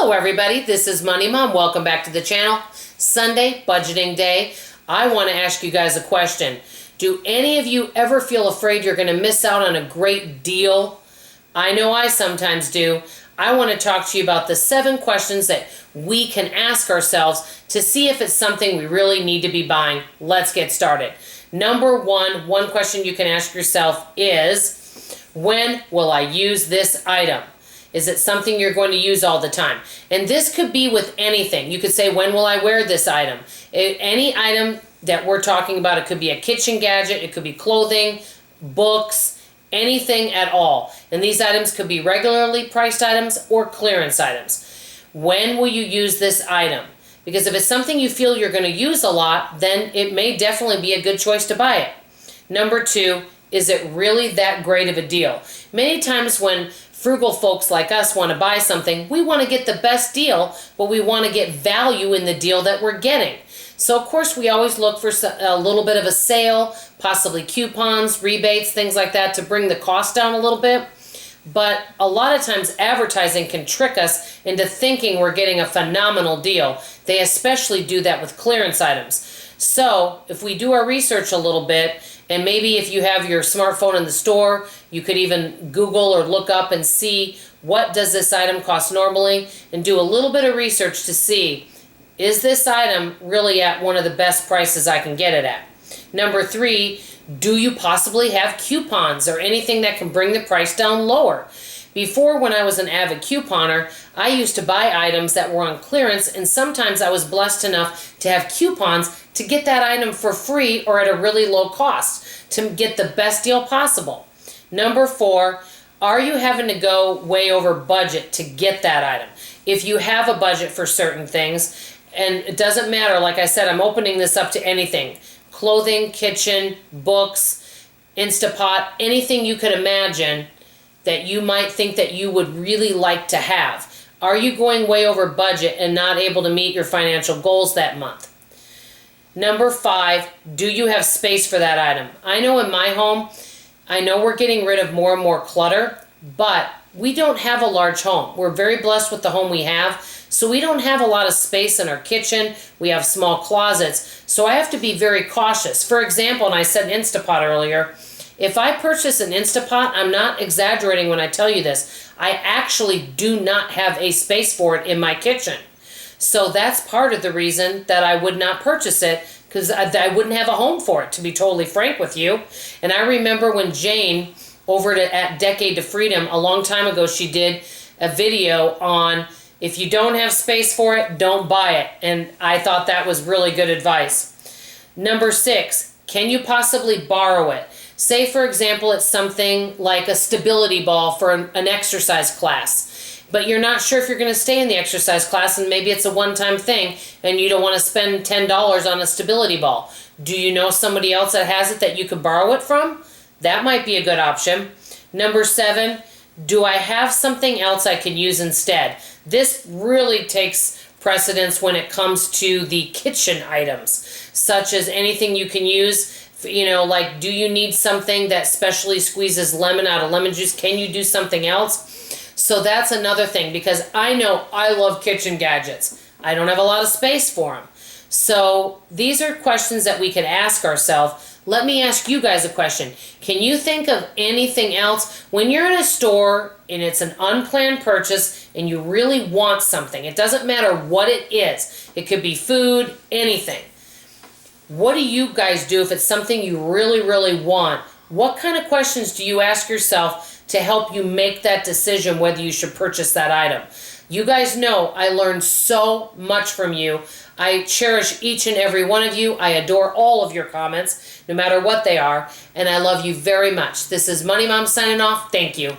Hello everybody, this is Money Mom. Welcome back to the channel. Sunday, budgeting day. I want to ask you guys a question. Do any of you ever feel afraid you're going to miss out on a great deal? I know I sometimes do. I want to talk to you about the 7 questions that we can ask ourselves to see if it's something we really need to be buying. Let's get started. Number one question you can ask yourself is, when will I use this item? Is it something you're going to use all the time? And this could be with anything. You could say, when will I wear this item? Any item that we're talking about, it could be a kitchen gadget, it could be clothing, books, anything at all. And these items could be regularly priced items or clearance items. When will you use this item? Because if it's something you feel you're going to use a lot, then it may definitely be a good choice to buy it. Number 2, is it really that great of a deal? Many times when frugal folks like us want to buy something, we want to get the best deal, but we want to get value in the deal that we're getting. So of course we always look for a little bit of a sale, possibly coupons, rebates, things like that to bring the cost down a little bit. But a lot of times advertising can trick us into thinking we're getting a phenomenal deal. They especially do that with clearance items. So if we do our research a little bit, and maybe if you have your smartphone in the store, you could even Google or look up and see what does this item cost normally, and do a little bit of research to see, is this item really at one of the best prices I can get it at? Number 3, do you possibly have coupons or anything that can bring the price down lower? Before, when I was an avid couponer, I used to buy items that were on clearance, and sometimes I was blessed enough to have coupons to get that item for free or at a really low cost to get the best deal possible. Number 4, are you having to go way over budget to get that item? If you have a budget for certain things, and it doesn't matter, like I said, I'm opening this up to anything. Clothing, kitchen, books, Instapot, anything you could imagine that you might think that you would really like to have. Are you going way over budget and not able to meet your financial goals that month? Number 5, do you have space for that item? I know in my home, I know we're getting rid of more and more clutter, but we don't have a large home. We're very blessed with the home we have, so we don't have a lot of space in our kitchen. We have small closets, so I have to be very cautious. For example, and I said Instapot earlier, if I purchase an Instapot, I'm not exaggerating when I tell you this, I actually do not have a space for it in my kitchen. So that's part of the reason that I would not purchase it, because I wouldn't have a home for it, to be totally frank with you. And I remember when Jane, over at Decade to Freedom, a long time ago, she did a video on, if you don't have space for it, don't buy it. And I thought that was really good advice. Number 6, can you possibly borrow it? Say, for example, it's something like a stability ball for an exercise class, but you're not sure if you're going to stay in the exercise class, and maybe it's a one-time thing, and you don't want to spend $10 on a stability ball. Do you know somebody else that has it that you could borrow it from? That might be a good option. Number 7, do I have something else I can use instead? This really takes precedence when it comes to the kitchen items, such as anything you can use. You know, like, do you need something that specially squeezes lemon out of lemon juice? Can you do something else? So that's another thing, because I know I love kitchen gadgets. I don't have a lot of space for them. So these are questions that we could ask ourselves. Let me ask you guys a question. Can you think of anything else when you're in a store and it's an unplanned purchase and you really want something? It doesn't matter what it is. It could be food, anything. What do you guys do if it's something you really, really want? What kind of questions do you ask yourself to help you make that decision whether you should purchase that item? You guys know I learned so much from you. I cherish each and every one of you. I adore all of your comments, no matter what they are, and I love you very much. This is Money Mom signing off. Thank you.